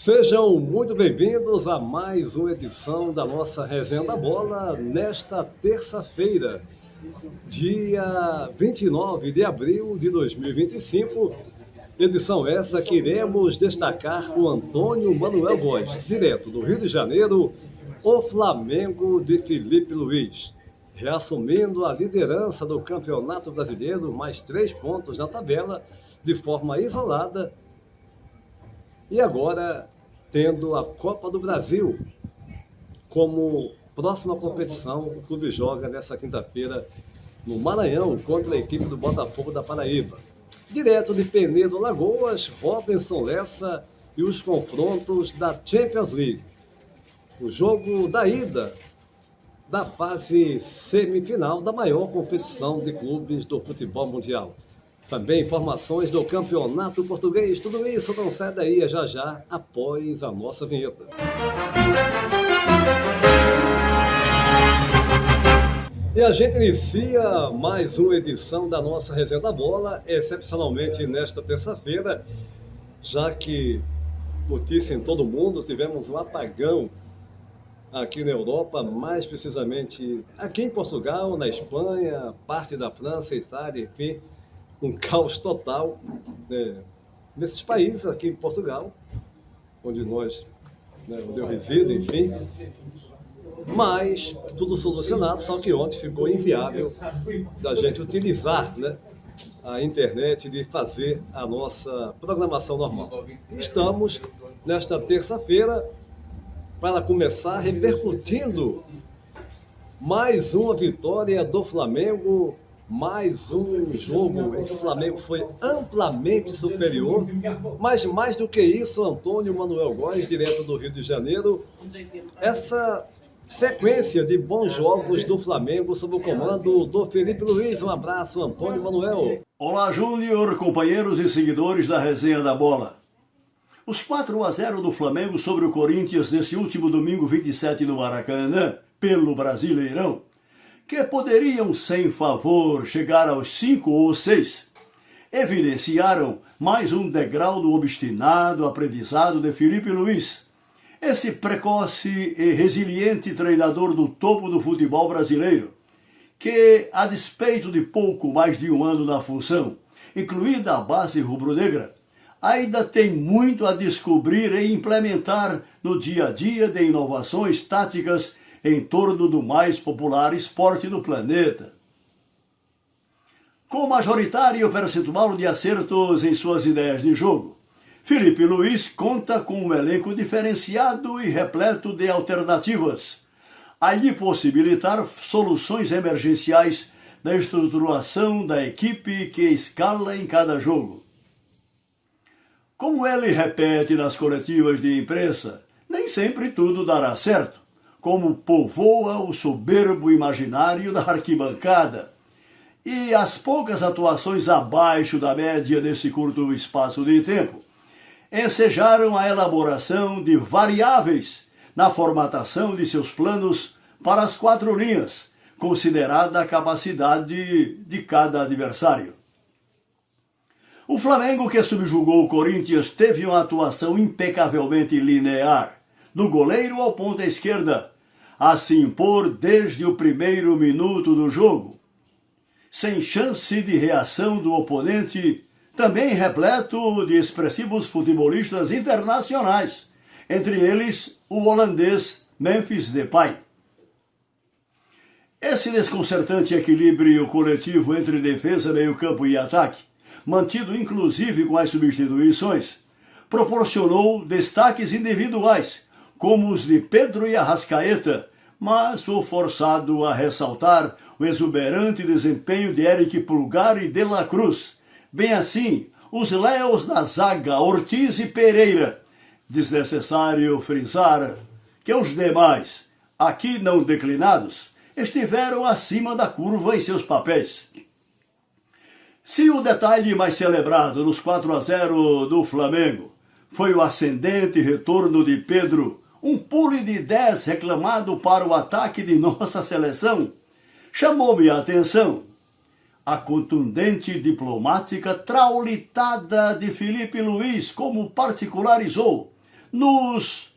Sejam muito bem-vindos a mais uma edição da nossa Resenha da Bola nesta terça-feira, dia 29 de abril de 2025. Edição essa que iremos destacar com Antônio Manuel Góes, direto do Rio de Janeiro, o Flamengo de Felipe Luiz, reassumindo a liderança do Campeonato Brasileiro, mais 3 pontos na tabela, de forma isolada. E agora, tendo a Copa do Brasil como próxima competição, o clube joga nessa quinta-feira no Maranhão contra a equipe do Botafogo da Paraíba. Direto de Penedo, Alagoas, Robinson Lessa e os confrontos da Champions League. O jogo da ida da fase semifinal da maior competição de clubes do futebol mundial. Também informações do Campeonato Português. Tudo isso não sai daí já após a nossa vinheta. E a gente inicia mais uma edição da nossa Resenha da Bola, excepcionalmente nesta terça-feira, já que, notícia em todo mundo, tivemos um apagão aqui na Europa, mais precisamente aqui em Portugal, na Espanha, parte da França, Itália, enfim, um caos total nesses países aqui em Portugal, onde eu resido, enfim. Mas tudo solucionado, só que ontem ficou inviável da gente utilizar a internet de fazer a nossa programação normal. Estamos nesta terça-feira para começar repercutindo mais uma vitória do Flamengo. Mais um jogo em que o Flamengo foi amplamente superior, mas mais do que isso, Antônio Manuel Góes, direto do Rio de Janeiro, essa sequência de bons jogos do Flamengo sob o comando do Felipe Luiz. Um abraço, Antônio Manuel. Olá, Júnior, companheiros e seguidores da Resenha da Bola. Os 4-0 do Flamengo sobre o Corinthians nesse último domingo 27 no Maracanã, pelo Brasileirão, que poderiam, sem favor, chegar aos 5 ou 6, evidenciaram mais um degrau do obstinado aprendizado de Felipe Luiz, esse precoce e resiliente treinador do topo do futebol brasileiro, que, a despeito de pouco mais de um ano na função, incluída a base rubro-negra, ainda tem muito a descobrir e implementar no dia a dia de inovações táticas em torno do mais popular esporte do planeta. Com majoritário percentual de acertos em suas ideias de jogo, Felipe Luiz conta com um elenco diferenciado e repleto de alternativas, a lhe possibilitar soluções emergenciais da estruturação da equipe que escala em cada jogo. Como ele repete nas coletivas de imprensa, nem sempre tudo dará certo, como povoa o soberbo imaginário da arquibancada, e as poucas atuações abaixo da média desse curto espaço de tempo ensejaram a elaboração de variáveis na formatação de seus planos para as 4 linhas, considerada a capacidade de cada adversário. O Flamengo, que subjugou o Corinthians, teve uma atuação impecavelmente linear, do goleiro ao ponta esquerda, a se impor desde o primeiro minuto do jogo, sem chance de reação do oponente, também repleto de expressivos futebolistas internacionais, entre eles o holandês Memphis Depay. Esse desconcertante equilíbrio coletivo entre defesa, meio-campo e ataque, mantido inclusive com as substituições, proporcionou destaques individuais, como os de Pedro e Arrascaeta, mas sou forçado a ressaltar o exuberante desempenho de Eric Pulgar e De La Cruz, bem assim os Léos da zaga Ortiz e Pereira. Desnecessário frisar que os demais, aqui não declinados, estiveram acima da curva em seus papéis. Se o detalhe mais celebrado nos 4-0 do Flamengo foi o ascendente retorno de Pedro, um pulo de 10 reclamado para o ataque de nossa seleção, chamou-me a atenção a contundente diplomática traulitada de Felipe Luiz, como particularizou, nos,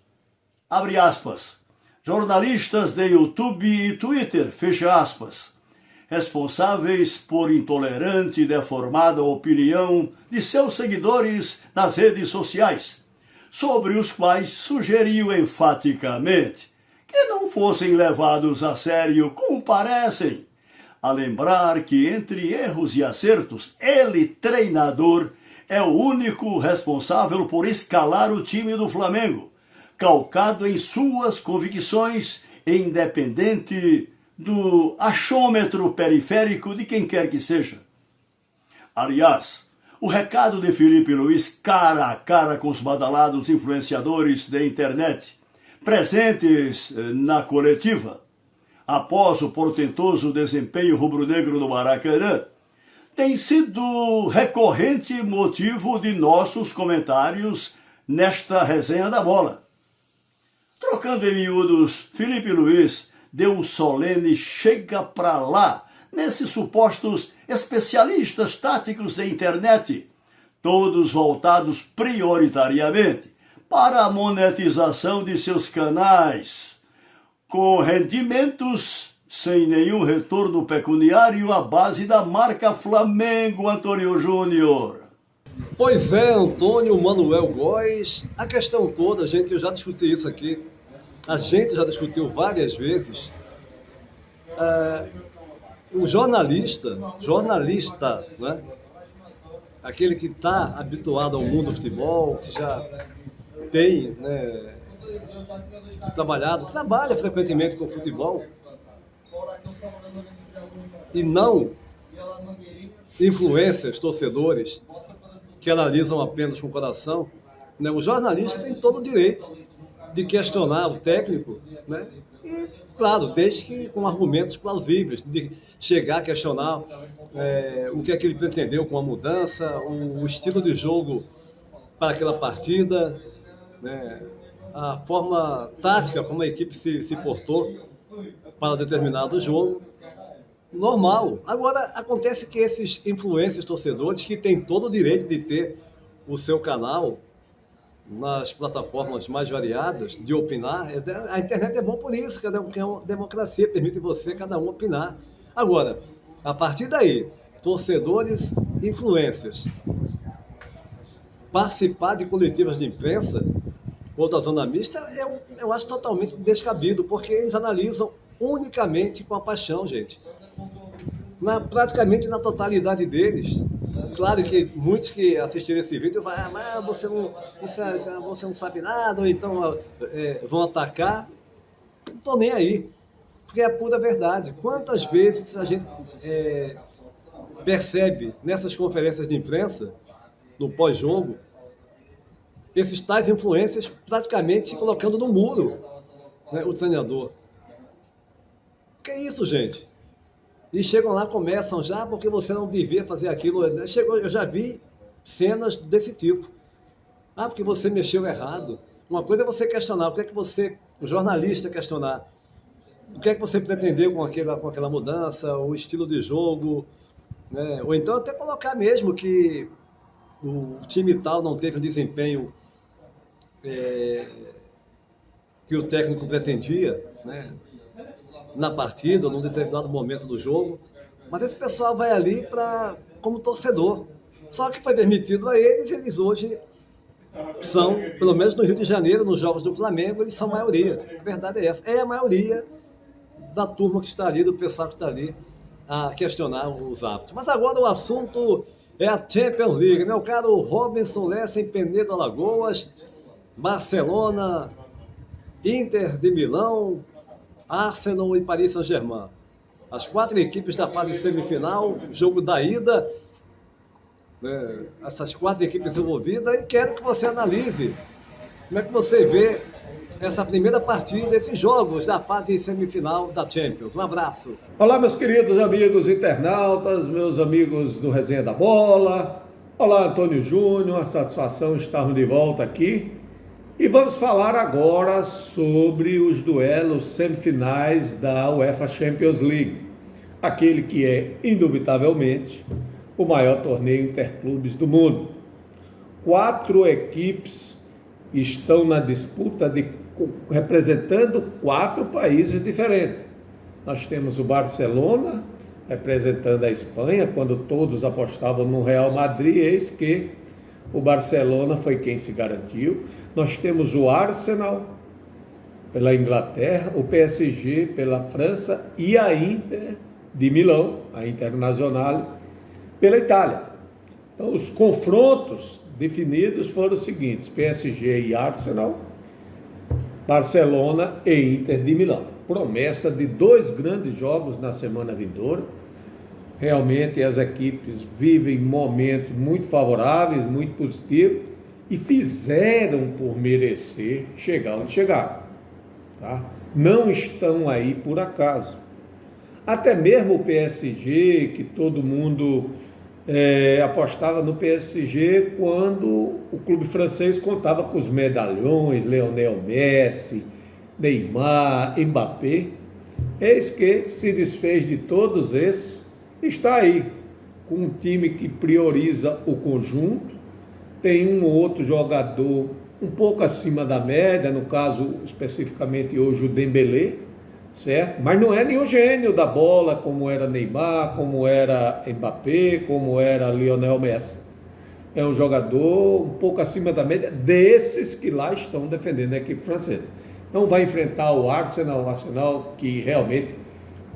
abre aspas, jornalistas de YouTube e Twitter, fecha aspas, responsáveis por intolerante e deformada opinião de seus seguidores nas redes sociais, sobre os quais sugeriu enfaticamente que não fossem levados a sério como parecem. A lembrar que entre erros e acertos, ele, treinador, é o único responsável por escalar o time do Flamengo, calcado em suas convicções e independente do achômetro periférico de quem quer que seja. Aliás, o recado de Filipe Luís cara a cara com os badalados influenciadores da internet, presentes na coletiva, após o portentoso desempenho rubro-negro do Maracanã, tem sido recorrente motivo de nossos comentários nesta resenha da bola. Trocando em miúdos, Filipe Luís deu um solene chega pra lá nesses supostos especialistas táticos da internet, todos voltados prioritariamente para a monetização de seus canais, com rendimentos sem nenhum retorno pecuniário à base da marca Flamengo, Antônio Júnior. Pois é, Antônio Manuel Góes, a questão toda, gente, eu já discuti isso aqui, a gente já discutiu várias vezes. O jornalista, né? Aquele que está habituado ao mundo do futebol, que já tem, né, trabalha frequentemente com futebol, e não influências, torcedores, que analisam apenas com o coração, né? O jornalista tem todo o direito de questionar o técnico, né? E, claro, desde que com argumentos plausíveis, de chegar a questionar o que é que ele pretendeu com a mudança, o estilo de jogo para aquela partida, né? A forma tática como a equipe se portou para determinado jogo. Normal. Agora, acontece que esses influencers torcedores, que têm todo o direito de ter o seu canal nas plataformas mais variadas, de opinar, a internet é bom por isso, porque é uma democracia, permite você, cada um, opinar. Agora, a partir daí, torcedores, influencers, participar de coletivas de imprensa ou da zona mista, eu acho totalmente descabido, porque eles analisam unicamente com a paixão, gente. Praticamente na totalidade deles. Claro que muitos que assistiram esse vídeo vão, você não sabe nada, ou então vão atacar. Não estou nem aí, porque é a pura verdade. Quantas vezes a gente percebe nessas conferências de imprensa, no pós-jogo, esses tais influências praticamente colocando no muro, né, o treinador. Que é isso, gente? E chegam lá, começam já, porque você não devia fazer aquilo. Eu já vi cenas desse tipo. Porque você mexeu errado. Uma coisa é você questionar, o jornalista questionar, o que é que você pretendeu com aquela mudança, o estilo de jogo, né? Ou então até colocar mesmo que o time tal não teve um desempenho que o técnico pretendia, né, na partida, ou num determinado momento do jogo, mas esse pessoal vai ali como torcedor. Só que foi permitido a eles hoje são, pelo menos no Rio de Janeiro, nos jogos do Flamengo, eles são maioria. A verdade é essa. É a maioria da turma que está ali, do pessoal que está ali a questionar os árbitros. Mas agora o assunto é a Champions League, meu caro Robinson Lessa, em Penedo, Alagoas, Barcelona, Inter de Milão, Arsenal e Paris Saint-Germain. As 4 equipes da fase semifinal, jogo da ida, né, essas 4 equipes envolvidas, e quero que você analise como é que você vê essa primeira partida, esses jogos da fase semifinal da Champions. Um abraço. Olá, meus queridos amigos internautas, meus amigos do Resenha da Bola. Olá, Antônio Júnior, uma satisfação estarmos de volta aqui. E vamos falar agora sobre os duelos semifinais da UEFA Champions League, aquele que é, indubitavelmente, o maior torneio interclubes do mundo. 4 equipes estão na disputa representando 4 países diferentes. Nós temos o Barcelona representando a Espanha, quando todos apostavam no Real Madrid, eis que o Barcelona foi quem se garantiu. Nós temos o Arsenal pela Inglaterra, o PSG pela França e a Inter de Milão, a Internazionale, pela Itália. Então, os confrontos definidos foram os seguintes: PSG e Arsenal, Barcelona e Inter de Milão. Promessa de 2 grandes jogos na semana vindoura. Realmente as equipes vivem momentos muito favoráveis, muito positivos, e fizeram por merecer chegar onde chegaram. Tá? Não estão aí por acaso. Até mesmo o PSG, que todo mundo apostava no PSG quando o clube francês contava com os medalhões, Lionel Messi, Neymar, Mbappé. Eis que se desfez de todos esses, está aí, com um time que prioriza o conjunto, tem um ou outro jogador um pouco acima da média, no caso especificamente hoje o Dembélé, certo? Mas não é nenhum gênio da bola, como era Neymar, como era Mbappé, como era Lionel Messi. É um jogador um pouco acima da média desses que lá estão defendendo a equipe francesa. Então vai enfrentar o Arsenal que realmente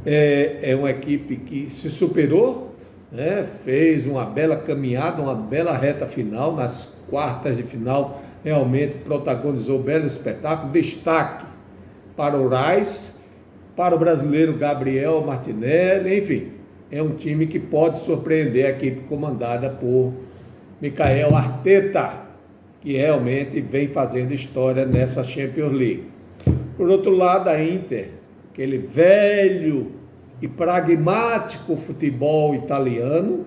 é uma equipe que se superou, né? Fez uma bela caminhada, uma bela reta final, nas quartas de final realmente protagonizou um belo espetáculo. Destaque para o Rice, para o brasileiro Gabriel Martinelli, enfim, é um time que pode surpreender a equipe comandada por Mikel Arteta, que realmente vem fazendo história nessa Champions League. Por outro lado, a Inter, aquele velho e pragmático futebol italiano,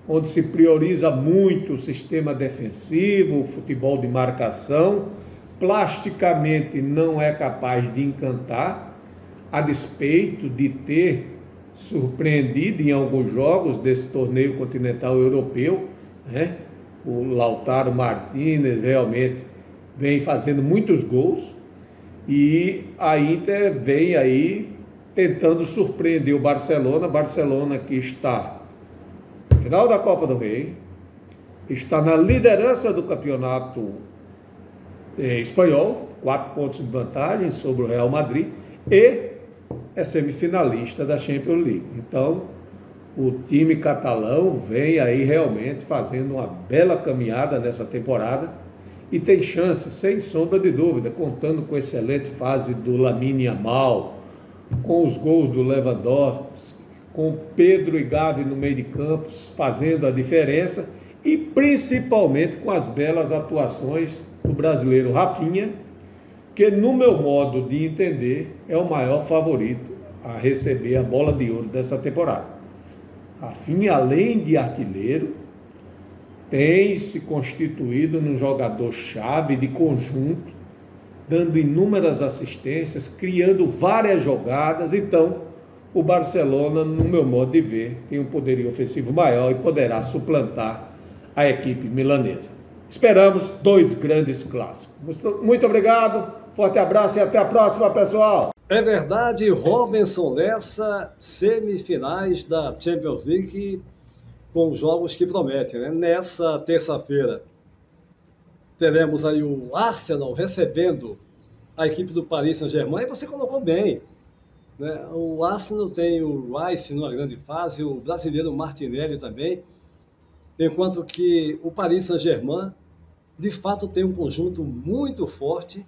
onde se prioriza muito o sistema defensivo, o futebol de marcação, plasticamente não é capaz de encantar, a despeito de ter surpreendido em alguns jogos desse torneio continental europeu, né? O Lautaro Martinez realmente vem fazendo muitos gols e a Inter vem aí tentando surpreender o Barcelona que está no final da Copa do Rei, está na liderança do campeonato espanhol, 4 pontos de vantagem sobre o Real Madrid, e é semifinalista da Champions League. Então, o time catalão vem aí realmente fazendo uma bela caminhada nessa temporada e tem chance, sem sombra de dúvida, contando com a excelente fase do Lamine Yamal, com os gols do Lewandowski, com Pedro e Gavi no meio de campo fazendo a diferença e principalmente com as belas atuações do brasileiro Rafinha, que no meu modo de entender é o maior favorito a receber a bola de ouro dessa temporada. Rafinha, além de artilheiro, tem se constituído num jogador-chave de conjunto, dando inúmeras assistências, criando várias jogadas. Então, o Barcelona, no meu modo de ver, tem um poderio ofensivo maior e poderá suplantar a equipe milanesa. Esperamos 2 grandes clássicos. Muito obrigado, forte abraço e até a próxima, pessoal! É verdade, Robinson Lessa, semifinais da Champions League com jogos que prometem, né? Nessa terça-feira teremos aí o Arsenal recebendo a equipe do Paris Saint-Germain, e você colocou bem, né? O Arsenal tem o Rice numa grande fase, o brasileiro Martinelli também, enquanto que o Paris Saint-Germain de fato tem um conjunto muito forte.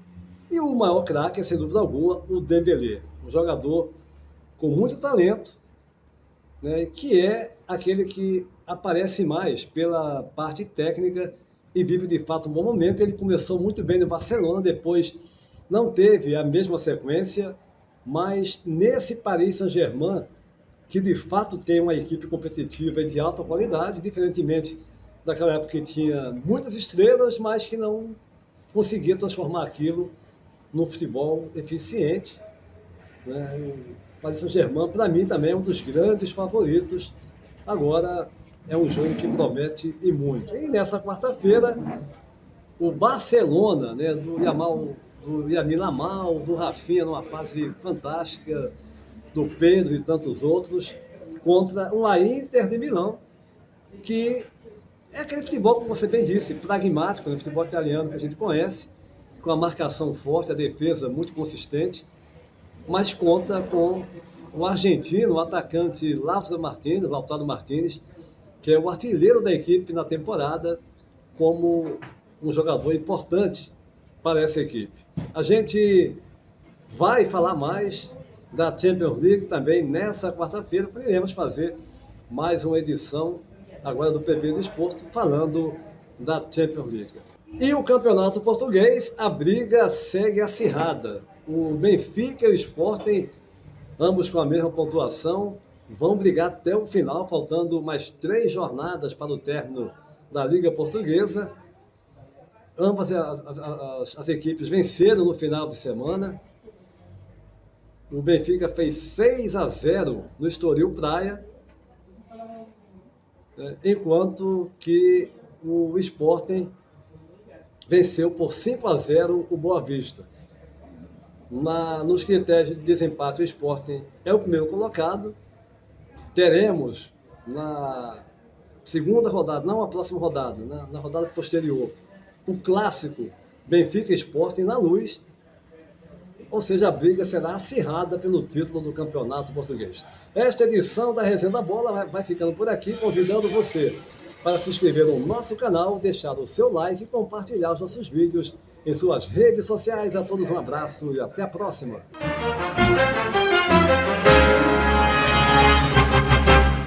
E o maior craque é, sem dúvida alguma, o Dembélé, um jogador com muito talento, né, que é aquele que aparece mais pela parte técnica e vive de fato um bom momento. Ele começou muito bem no Barcelona, depois não teve a mesma sequência, mas nesse Paris Saint-Germain, que de fato tem uma equipe competitiva e de alta qualidade, diferentemente daquela época que tinha muitas estrelas, mas que não conseguia transformar aquilo no futebol eficiente, né? O Paris Saint-Germain, para mim, também é um dos grandes favoritos. Agora, é um jogo que promete e muito. E nessa quarta-feira, O Barcelona, né, do Lamine Yamal, do Rafinha numa fase fantástica, do Pedro e tantos outros, contra uma Inter de Milão, que é aquele futebol, como você bem disse, pragmático, né, futebol italiano que a gente conhece, com a marcação forte, a defesa muito consistente, mas conta com o argentino, o atacante Lautaro Martínez, que é o artilheiro da equipe na temporada, como um jogador importante para essa equipe. A gente vai falar mais da Champions League também nessa quarta-feira, quando iremos fazer mais uma edição agora do PP do Esporte, falando da Champions League. E o Campeonato Português, a briga segue acirrada. O Benfica e o Sporting, ambos com a mesma pontuação, vão brigar até o final, faltando mais 3 jornadas para o término da Liga Portuguesa. Ambas as equipes venceram no final de semana. O Benfica fez 6-0 no Estoril Praia, enquanto que o Sporting venceu por 5-0 o Boa Vista. Nos critérios de desempate, o Sporting é o primeiro colocado. Teremos na segunda rodada, não a próxima rodada, na rodada posterior, o clássico Benfica e Sporting na Luz, ou seja, a briga será acirrada pelo título do Campeonato Português. Esta edição da Resenha da Bola vai ficando por aqui, convidando você para se inscrever no nosso canal, deixar o seu like e compartilhar os nossos vídeos em suas redes sociais. A todos um abraço e até a próxima!